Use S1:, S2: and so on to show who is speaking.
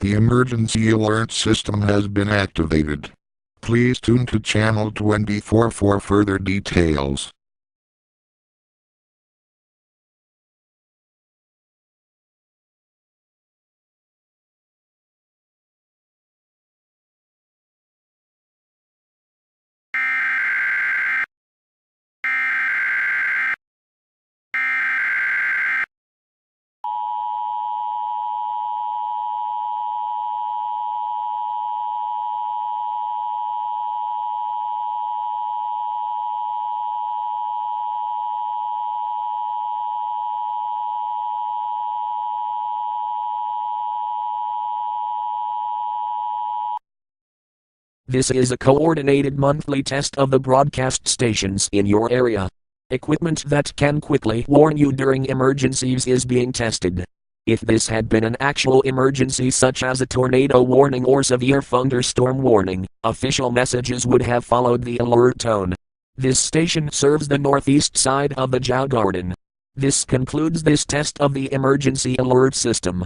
S1: The emergency alert system has been activated. Please tune to channel 24 for further details.
S2: This is a coordinated monthly test of the broadcast stations in your area. Equipment that can quickly warn you during emergencies is being tested. If this had been an actual emergency such as a tornado warning or severe thunderstorm warning, official messages would have followed the alert tone. This station serves the northeast side of the Djau Garden. This concludes this test of the emergency alert system.